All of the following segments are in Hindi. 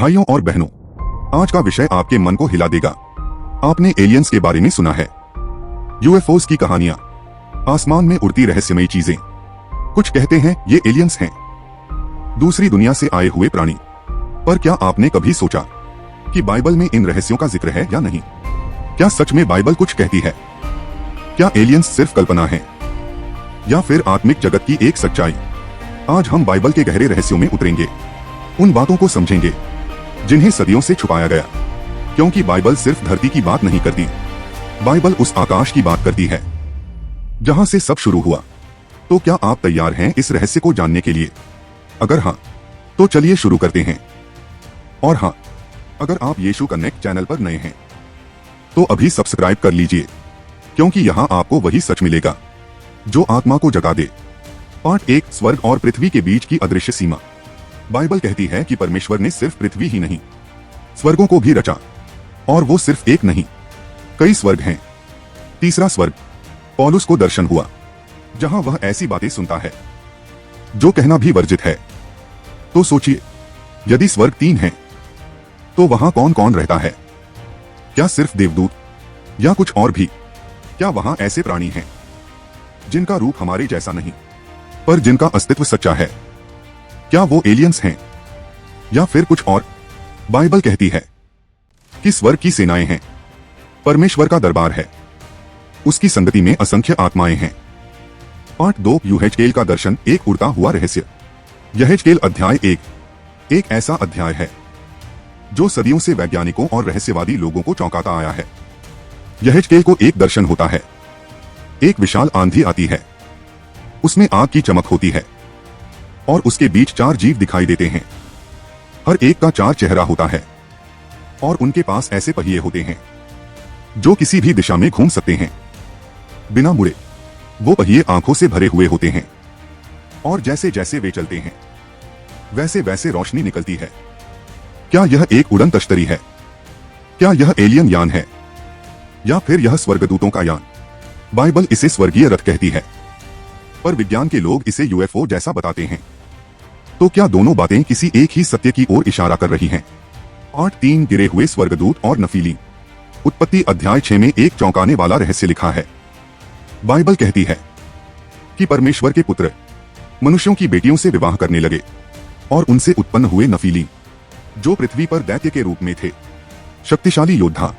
भाइयों और बहनों, आज का विषय आपके मन को हिला देगा। आपने एलियंस के बारे में सुना है, यूएफओस की कहानियां, आसमान में उड़ती रहस्यमयी चीजें। कुछ कहते हैं ये एलियंस हैं, दूसरी दुनिया से आए हुए प्राणी। पर क्या आपने कभी सोचा कि बाइबल में इन रहस्यों का जिक्र है या नहीं? क्या सच में बाइबल कुछ कहती है? क्या एलियंस सिर्फ कल्पना है या फिर आत्मिक जगत की एक सच्चाई? आज हम बाइबल के गहरे रहस्यों में उतरेंगे, उन बातों को समझेंगे जिन्हें सदियों से छुपाया गया। क्योंकि बाइबल सिर्फ धरती की बात नहीं करती, बाइबल उस आकाश की बात करती है जहां से सब शुरू हुआ। तो क्या आप तैयार हैं इस रहस्य को जानने के लिए? अगर हाँ, तो चलिए शुरू करते हैं। और हाँ, अगर आप यीशु कनेक्ट चैनल पर नए हैं तो अभी सब्सक्राइब कर लीजिए, क्योंकि यहाँ आपको वही सच मिलेगा जो आत्मा को जगा दे। पार्ट 1, स्वर्ग और पृथ्वी के बीच की अदृश्य सीमा। बाइबल कहती है कि परमेश्वर ने सिर्फ पृथ्वी ही नहीं, स्वर्गों को भी रचा। और वो सिर्फ एक नहीं, कई स्वर्ग हैं। तीसरा स्वर्ग, पौलुस को दर्शन हुआ जहां वह ऐसी बातें सुनता है जो कहना भी वर्जित है। तो सोचिए, यदि स्वर्ग 3 हैं, तो वहां कौन कौन रहता है? क्या सिर्फ देवदूत या कुछ और भी? क्या वहां ऐसे प्राणी हैं जिनका रूप हमारे जैसा नहीं, पर जिनका अस्तित्व सच्चा है? क्या वो एलियंस हैं या फिर कुछ और? बाइबल कहती है कि स्वर्ग की सेनाएं हैं, परमेश्वर का दरबार है, उसकी संगति में असंख्य आत्माएं हैं। पार्ट 2, यहेजकेल का दर्शन, एक उड़ता हुआ रहस्य। यहेजकेल अध्याय 1 एक ऐसा अध्याय है जो सदियों से वैज्ञानिकों और रहस्यवादी लोगों को चौंकाता आया है। यहेजकेल को एक दर्शन होता है। एक विशाल आंधी आती है, उसमें आग की चमक होती है और उसके बीच 4 जीव दिखाई देते हैं। हर एक का 4 चेहरा होता है और उनके पास ऐसे पहिए होते हैं जो किसी भी दिशा में घूम सकते हैं बिना मुड़े। वो पहिए आंखों से भरे हुए होते हैं और जैसे जैसे वे चलते हैं वैसे वैसे रोशनी निकलती है। क्या यह एक उड़न तश्तरी है? क्या यह एलियन यान है या फिर यह स्वर्गदूतों का यान? बाइबल इसे स्वर्गीय रथ कहती है, पर विज्ञान के लोग इसे यूएफओ जैसा बताते हैं। तो क्या दोनों बातें किसी एक ही सत्य की ओर इशारा कर रही हैं? पार्ट 3, गिरे हुए स्वर्गदूत और नफीली। उत्पत्ति अध्याय 6 में एक चौंकाने वाला रहस्य लिखा है। बाइबल कहती है कि परमेश्वर के पुत्र मनुष्यों की बेटियों से विवाह करने लगे और उनसे उत्पन्न हुए नफीली, जो पृथ्वी पर दैत्य के रूप में थे, शक्तिशाली योद्धा,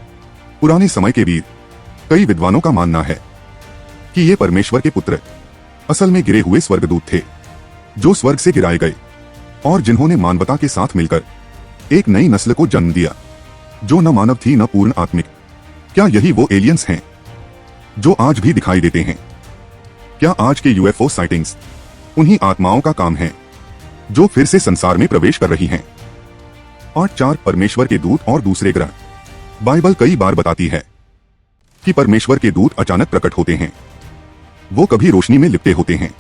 पुराने समय के वीर। कई विद्वानों का मानना है कि ये परमेश्वर के पुत्र असल में गिरे हुए स्वर्गदूत थे, जो स्वर्ग से गिराए गए और जिन्होंने मानवता के साथ मिलकर एक नई नस्ल को जन्म दिया, जो न मानव थी न पूर्ण आत्मिक। क्या यही वो एलियंस हैं जो आज भी दिखाई देते हैं? क्या आज के यूएफओ साइटिंग्स उन्हीं आत्माओं का काम है जो फिर से संसार में प्रवेश कर रही हैं? पार्ट 4, परमेश्वर के दूत और दूसरे ग्रह। बाइबल कई बार बताती है कि परमेश्वर के दूत अचानक प्रकट होते हैं। वो कभी रोशनी में लिपटे होते हैं,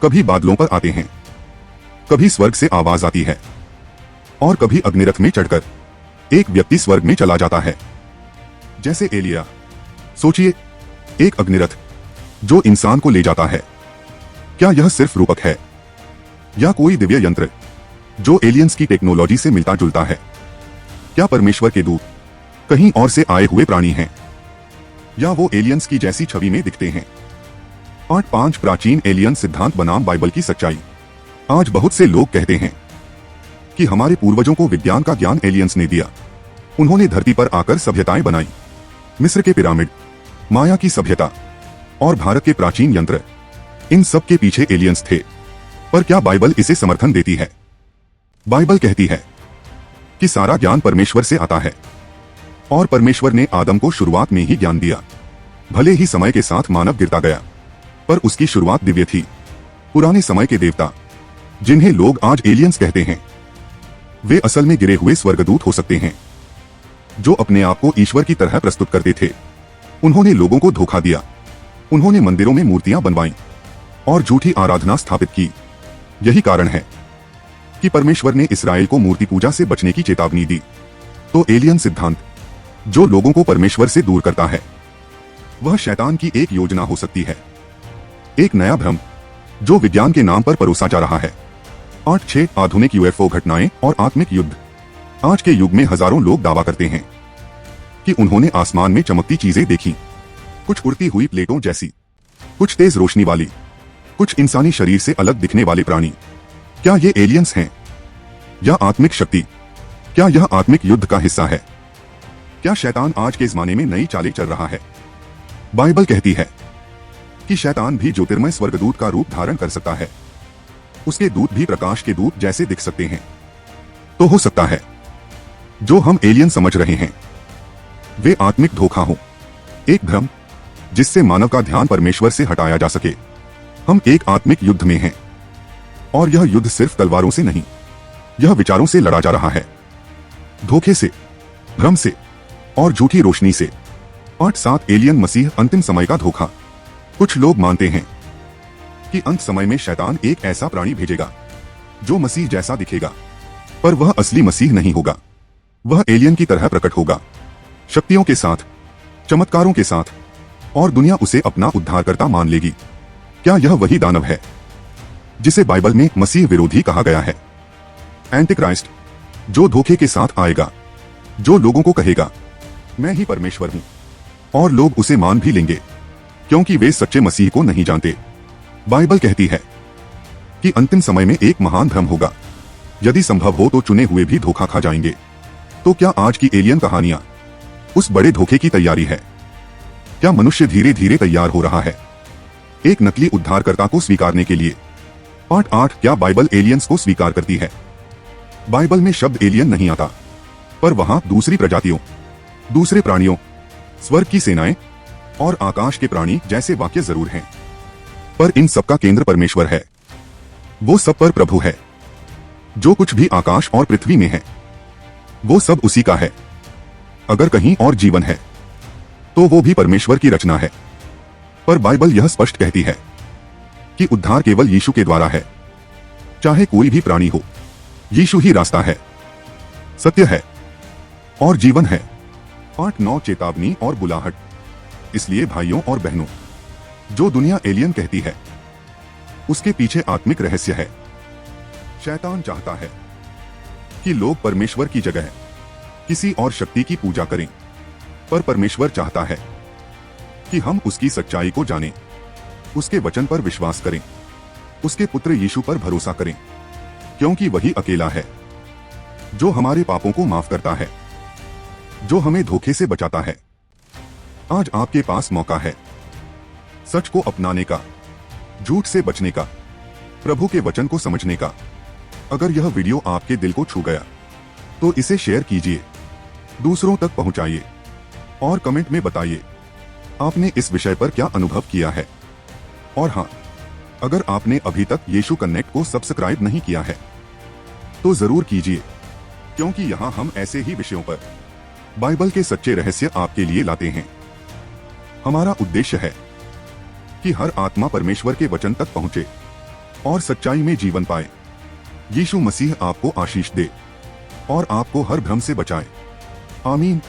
कभी बादलों पर आते हैं, कभी स्वर्ग से आवाज आती है और कभी अग्निरथ में चढ़कर एक व्यक्ति स्वर्ग में चला जाता है, जैसे एलिया। सोचिए, एक अग्निरथ जो इंसान को ले जाता है। क्या यह सिर्फ रूपक है या कोई दिव्य यंत्र जो एलियंस की टेक्नोलॉजी से मिलता जुलता है? क्या परमेश्वर के दूत कहीं और से आए हुए प्राणी हैं या वो एलियंस की जैसी छवि में दिखते हैं? पार्ट 5, प्राचीन एलियन सिद्धांत बनाम बाइबल की सच्चाई। आज बहुत से लोग कहते हैं कि हमारे पूर्वजों को विज्ञान का ज्ञान एलियंस ने दिया। उन्होंने धरती पर आकर सभ्यताएं बनाई, मिस्र के पिरामिड, माया की सभ्यता और भारत के प्राचीन यंत्र। इन सब के पीछे एलियंस थे। पर क्या बाइबल इसे समर्थन देती है? बाइबल कहती है कि सारा ज्ञान परमेश्वर से आता है और परमेश्वर ने आदम को शुरुआत में ही ज्ञान दिया। भले ही समय के साथ मानव गिरता गया, पर उसकी शुरुआत दिव्य थी। पुराने समय के देवता, जिन्हें लोग आज एलियंस कहते हैं, वे असल में गिरे हुए स्वर्गदूत हो सकते हैं जो अपने आप को ईश्वर की तरह प्रस्तुत करते थे। उन्होंने लोगों को धोखा दिया, उन्होंने मंदिरों में मूर्तियां बनवाईं और झूठी आराधना स्थापित की। यही कारण है कि परमेश्वर ने इसराइल को मूर्ति पूजा से बचने की चेतावनी दी। तो एलियन सिद्धांत, जो लोगों को परमेश्वर से दूर करता है, वह शैतान की एक योजना हो सकती है, एक नया भ्रम जो विज्ञान के नाम पर परोसा जा रहा है। 8-6 आधुनिक यूएफओ घटनाएं और आत्मिक युद्ध। आज के युग में हजारों लोग दावा करते हैं कि उन्होंने आसमान में चमकती चीजें देखी, कुछ उड़ती हुई प्लेटों जैसी, कुछ तेज रोशनी वाली, कुछ इंसानी शरीर से अलग दिखने वाले प्राणी। क्या ये एलियंस हैं या आत्मिक शक्ति? क्या यह आत्मिक युद्ध का हिस्सा है? क्या शैतान आज के जमाने में नई चालें चल रहा है? बाइबल कहती है कि शैतान भी ज्योतिर्मय स्वर्गदूत का रूप धारण कर सकता है। उसके दूत भी प्रकाश के दूत जैसे दिख सकते हैं। तो हो सकता है जो हम एलियन समझ रहे हैं वे आत्मिक धोखा हो, एक भ्रम जिससे मानव का ध्यान परमेश्वर से हटाया जा सके। हम एक आत्मिक युद्ध में हैं और यह युद्ध सिर्फ तलवारों से नहीं, यह विचारों से लड़ा जा रहा है, धोखे से, भ्रम से और झूठी रोशनी से। 8-7 एलियन मसीह अंतिम समय का धोखा। कुछ लोग मानते हैं कि अंत समय में शैतान एक ऐसा प्राणी भेजेगा जो मसीह जैसा दिखेगा, पर वह असली मसीह नहीं होगा। वह एलियन की तरह प्रकट होगा, शक्तियों के साथ, चमत्कारों के साथ, और दुनिया उसे अपना उद्धारकर्ता मान लेगी। क्या यह वही दानव है जिसे बाइबल में मसीह विरोधी कहा गया है? एंटीक्राइस्ट, जो धोखे के साथ आएगा, जो लोगों को कहेगा मैं ही परमेश्वर हूं, और लोग उसे मान भी लेंगे क्योंकि वे सच्चे मसीह को नहीं जानते। बाइबल कहती है कि अंतिम समय में एक महान भ्रम होगा। यदि संभव हो तो चुने हुए भी धोखा खा जाएंगे। तो क्या आज की एलियन कहानियां उस बड़े धोखे की तैयारी है? क्या मनुष्य धीरे धीरे तैयार हो रहा है एक नकली उद्धारकर्ता को स्वीकारने के लिए? पार्ट 8, क्या बाइबल एलियंस को स्वीकार करती है? बाइबल में शब्द एलियन नहीं आता, पर वहां दूसरी प्रजातियों, दूसरे प्राणियों, स्वर्ग की सेनाएं और आकाश के प्राणी जैसे वाक्य जरूर हैं, पर इन सबका केंद्र परमेश्वर है। वो सब पर प्रभु है। जो कुछ भी आकाश और पृथ्वी में है वो सब उसी का है। अगर कहीं और जीवन है तो वो भी परमेश्वर की रचना है। पर बाइबल यह स्पष्ट कहती है कि उद्धार केवल यीशु के द्वारा है। चाहे कोई भी प्राणी हो, यीशु ही रास्ता है, सत्य है और जीवन है। पार्ट 9, चेतावनी और बुलाहट। इसलिए भाइयों और बहनों, जो दुनिया एलियन कहती है उसके पीछे आत्मिक रहस्य है। शैतान चाहता है कि लोग परमेश्वर की जगह किसी और शक्ति की पूजा करें, पर परमेश्वर चाहता है कि हम उसकी सच्चाई को जानें, उसके वचन पर विश्वास करें, उसके पुत्र यीशु पर भरोसा करें, क्योंकि वही अकेला है जो हमारे पापों को माफ करता है, जो हमें धोखे से बचाता है। आज आपके पास मौका है सच को अपनाने का, झूठ से बचने का, प्रभु के वचन को समझने का। अगर यह वीडियो आपके दिल को छू गया तो इसे शेयर कीजिए, दूसरों तक पहुंचाइए और कमेंट में बताइए आपने इस विषय पर क्या अनुभव किया है। और हाँ, अगर आपने अभी तक यीशु कनेक्ट को सब्सक्राइब नहीं किया है तो जरूर कीजिए, क्योंकि यहाँ हम ऐसे ही विषयों पर बाइबल के सच्चे रहस्य आपके लिए लाते हैं। हमारा उद्देश्य है कि हर आत्मा परमेश्वर के वचन तक पहुंचे और सच्चाई में जीवन पाए। यीशु मसीह आपको आशीष दे और आपको हर भ्रम से बचाए। आमीन।